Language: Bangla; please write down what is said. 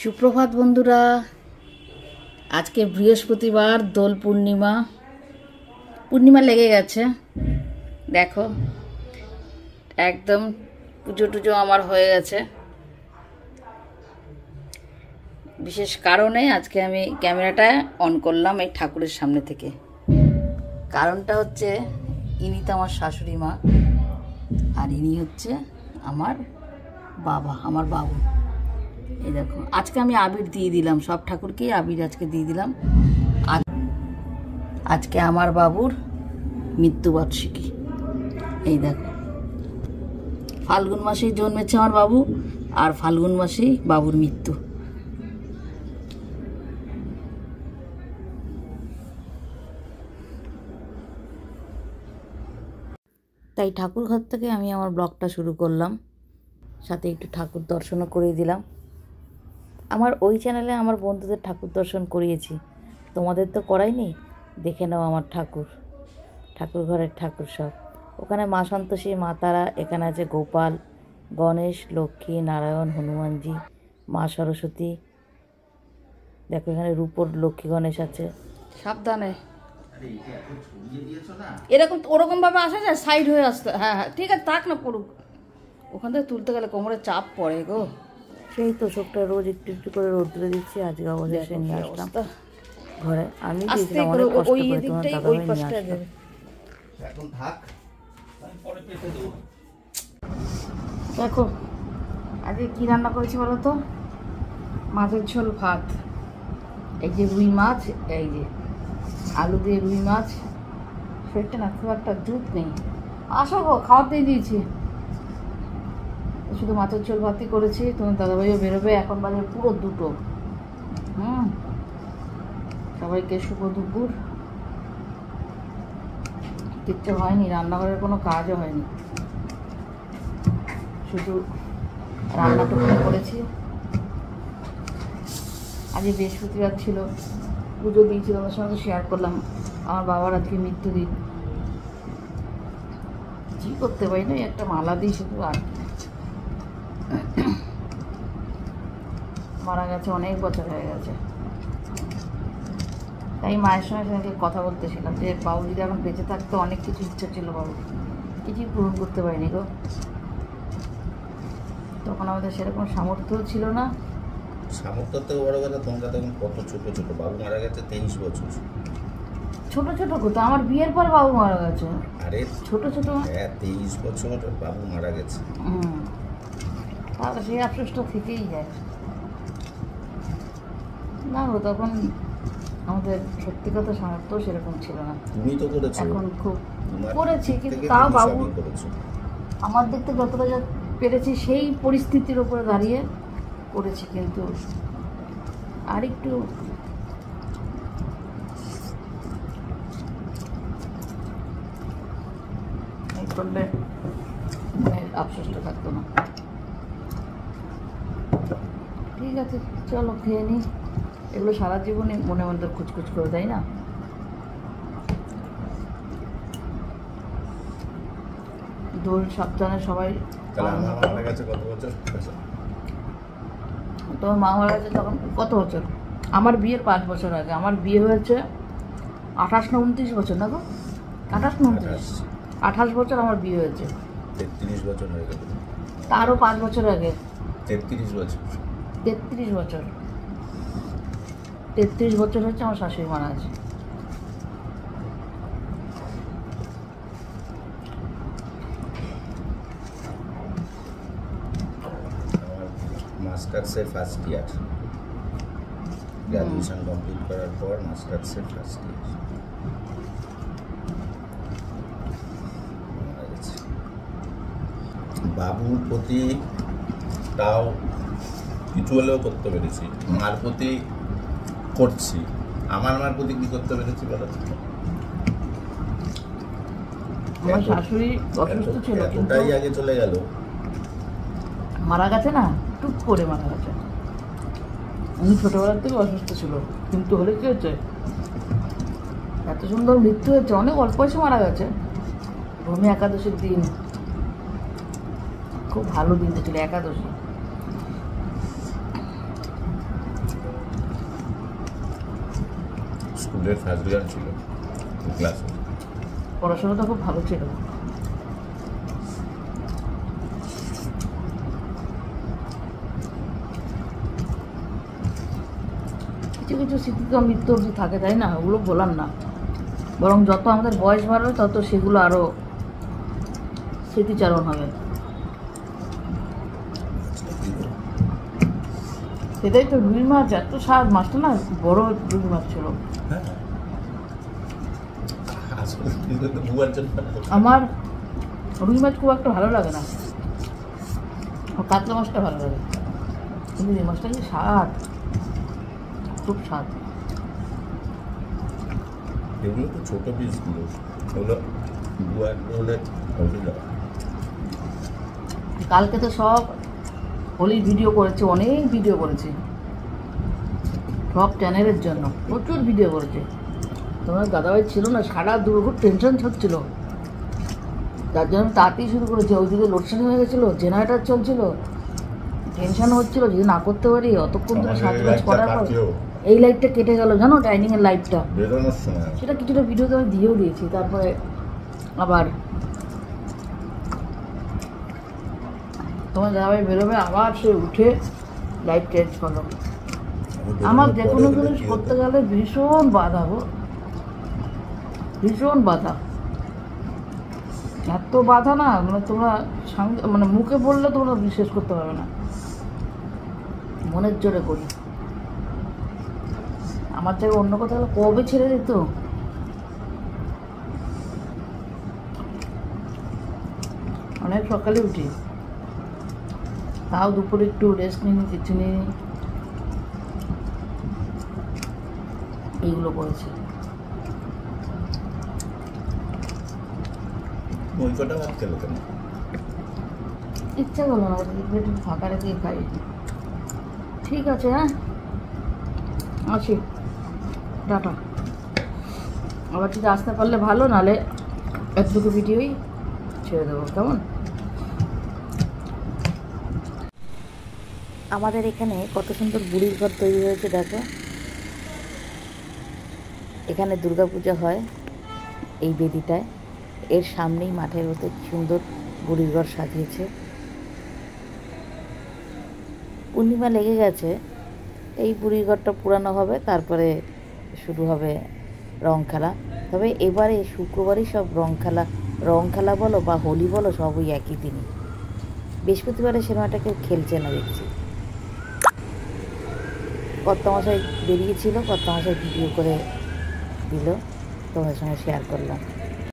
সুপ্রভাত বন্ধুরা, আজকে বৃহস্পতিবার, দোল পূর্ণিমা লেগে গেছে। দেখো একদম পুজো টুজো আমার হয়ে গেছে। বিশেষ কারণে আজকে আমি ক্যামেরাটা অন করলাম এই ঠাকুরের সামনে থেকে। কারণটা হচ্ছে ইনি তো আমার শাশুড়ি মা, আর ইনি হচ্ছে আমার বাবা, আমার বাবু। এই দেখো, আজকে আমি আবির দিয়ে দিলাম, সব ঠাকুরকেই আবির আজকে দিয়ে দিলাম। আজকে আমার বাবুর মৃত্যুবার্ষিকী। এই দেখো, ফাল্গুন মাসেই জন্মেছে আমার বাবু, আর ফাল্গুন মাসেই বাবুর মৃত্যু। তাই ঠাকুর ঘর থেকে আমি আমার ব্লগটা শুরু করলাম, সাথে একটু ঠাকুর দর্শনও করিয়ে দিলাম। আমার ওই চ্যানেলে আমার বন্ধুদের ঠাকুর দর্শন করিয়েছি, তোমাদের তো করাইনি। দেখে নাও আমার ঠাকুর ঘরের ঠাকুর সব। ওখানে মা সন্তোষী, মা তারা, এখানে আছে গোপাল, গণেশ, লক্ষ্মী, নারায়ণ, হনুমানজি, মা সরস্বতী। দেখো এখানে রূপোর লক্ষ্মী গণেশ আছে। সাবধানে, এরকম ওরকম ভাবে আসা যায়, সাইড হয়ে আসতে। হ্যাঁ হ্যাঁ ঠিক আছে, থাক না, পড়ুক। ওখান থেকে তুলতে গেলে কোমরে চাপ পড়ে গো। সেই তো সবটা রোজ একটু একটু করে রোদ্রে দিচ্ছি। আজকে অবশেষে নিয়ে আসলাম ঘরে। আমি দিয়েছিলাম অনেক কষ্ট করে, তোমার দাদাভাই নিয়ে আসলাম। দেখো আজকে কি রান্না করেছি বলো তো? মাছের ঝোল, ভাত, এই যে রুই মাছ, এই যে আলু দিয়ে রুই মাছ। শরীরটা না খুব একটা দুধ নেই, আসো গো, খাওয়ার দিয়ে দিয়েছি। শুধু মাছের ঝোল ভাতই করেছি। তোমার দাদাভাইও বেরোবে, এখন বাজে পুরো 2টো। সবাইকে শুভ দুপুর। কিচ্ছু হয়নি, রান্নাঘরের কোনো কাজও হয়নি, শুধু রান্নাটুকু করেছি। আজ বৃহস্পতিবার ছিল, পুজো দিয়েছি, তোমার সঙ্গে শেয়ার করলাম। আমার বাবার আজকে মৃত্যুদিন। কি করতে পারি না, একটা মালা দিই শুধু, আর মারা গেছে, অনেক বছর হয়ে গেছে। তাই মায়ের সঙ্গে সঙ্গে কথা বলতেছিলাম যে বাবু যদি এখন বেঁচে থাকতো, অনেক কিছু ইচ্ছা ছিল বাবু, কিছুই পূরণ করতে পারিনি গো। তখন আমাদের সেরকম সামর্থ্য ছিল না। সামর্থ্য থেকে বড় কথা, তোমরা তখন কত ছোট ছোট। বাবু মারা গেছে 23 বছর। ছোট ছোট কোথাও, আমার বিয়ের পর বাবু মারা গেছে। আরে ছোট ছোট, হ্যাঁ 23 বছর বাবু মারা গেছে। তাহলে সেই আফসোসটা থেকেই যায় না গো। তখন আমাদের সত্যি কথা সামর্থ্য সেরকম ছিল না। তুমি তো করেছো, এখন খুব করেছি, কিন্তু তাও বাবু আমার দিক থেকে যতটা যা পেরেছি সেই পরিস্থিতির উপরে দাঁড়িয়ে করেছি। কিন্তু আর একটু করলে আফসোসটা থাকতো না। ঠিক আছে, চলো খেয়ে নিই। এগুলো সারা জীবনে মনে মধ্যে খুচখুচ করে, তাই না? দোল সাবধানে সবাই। তোমার মা মারা গেছে তখন কত বছর? আমার বিয়ের 5 বছর আগে। আমার বিয়ে হয়েছে 28 না 29 বছর না গো? 28 না 29, 28 বছর আমার বিয়ে হয়েছে। 33 বছর হয়ে গেল। তারও 5 বছর আগে। 33 বছর। 33 বছর, 33 বছর হচ্ছে আমার শাশুড়ি মারা আছে। মাস্টার্সের ফার্স্ট ইয়ার, গ্র্যাজুয়েশন কমপ্লিট করার পর মাস্টার্সের ফার্স্ট ইয়ার। বাবুর প্রতি তাও কিছু হলেও করতে পেরেছি, মার প্রতি করছি। আমার মার প্রতি কি করতে পেরেছি বলো? আমার শাশুড়ি অসুস্থ ছিল, ওটাই আগে চলে গেল, মারা গেছে না, টুক করে মারা গেছে। উনি ছোটবেলার থেকে অসুস্থ ছিল, কিন্তু হলে কি হচ্ছে, এত সুন্দর মৃত্যু হয়েছে, অনেক অল্প বয়সে মারা গেছে। ভূমি একাদশীর দিন, খুব ভালো দিন ছিল একাদশী। স্কুলের ফার্স্ট ইয়ার ছিল ক্লাসে। পড়াশোনাটা খুব ভালো ছিল। কিছু কিছু স্মৃতি তো মৃত্যু অবধি থাকে, তাই না? ওগুলো বলার না, বরং যত আমাদের বয়স বাড়বে তত সেগুলো আরও স্মৃতিচারণ হবে। সেটাই তো, রুই মাছ এত স্বাদ, মাছটা না বড় রুই মাছ ছিল। হ্যাঁ, আসলে তো বুয়ার জন্য আমার রুই মাছ খুব একটা ভালো লাগে না, আমার কাতলা মাছটা ভালো লাগে, কিন্তু রুই মাছটা কি স্বাদ, খুব স্বাদ। এগুলো তো ছোট পিসগুলো, ওগুলো বুয়ার হলে হয়েছিল। কালকে তো সব হোলির ভিডিও করেছে, অনেক ভিডিও করেছে সব চ্যানেলের জন্য, প্রচুর ভিডিও করেছে। তোমার দাদাভাই ছিল না, সারা দুপুর খুব টেনশন হচ্ছিল, যার জন্য আমি তাড়াতাড়ি শুরু করেছি। ওইদিকে লোডশেডিং হয়ে গেছিলো, জেনারেটার চলছিল, টেনশন হচ্ছিল যদি না করতে পারি। অতক্ষণ ধরে সাত কাজ করার পর এই লাইটটা কেটে গেল, জানো, ডাইনিংয়ের লাইটটা, বেরোনোর সময় সেটা কিছুটা ভিডিওতে আমি দিয়েও দিয়েছি। তারপরে আবার তোমার দাদাভাই বেরোবে, আবার সে উঠে লাইট চেঞ্জ করলো। আমার যে কোনো জিনিস করতে গেলে ভীষণ বাধা গো, ভীষণ বাধা, এত বাধা না, মানে তোমরা মানে মুখে বললে তোমরা বিশ্বাস করতে পারবে না, মনের জোরে করি। আমার থেকে অন্য কথা হলো কবে ছেড়ে দিত। অনেক সকালে উঠি, তাও দুপুরে একটু রেস্ট নিই, কিছু নিই, এইগুলো করেছি। ওই কটা ভাত খেলো কেন? ইচ্ছা করলো না, একটু ফাঁকা রেখে খাই। ঠিক আছে, হ্যাঁ আসি, টাটা। আবার যদি আসতে পারলে ভালো, নাহলে একটুকু ভিডিওই ছেড়ে দেবো, কেমন? আমাদের এখানে কত সুন্দর বুড়ির ঘর তৈরি হয়েছে দেখো। এখানে দুর্গাপূজা হয় এই বেদিটায়, এর সামনেই মাঠের মতো সুন্দর বুড়ির ঘর সাজিয়েছে। পূর্ণিমা লেগে গেছে, এই বুড়ির ঘরটা পুরানো হবে, তারপরে শুরু হবে রং খেলা। তবে এবারে শুক্রবারই সব রং খেলা বলো বা হোলি বলো, সব ওই একই দিনই। বৃহস্পতিবারে সিনেমাটা কেউ খেলছে না দেখছি। কর্তামশাই বেরিয়েছিল, কর্তামশাই ভিডিও করে দিল, তোমাদের সঙ্গে শেয়ার করলাম।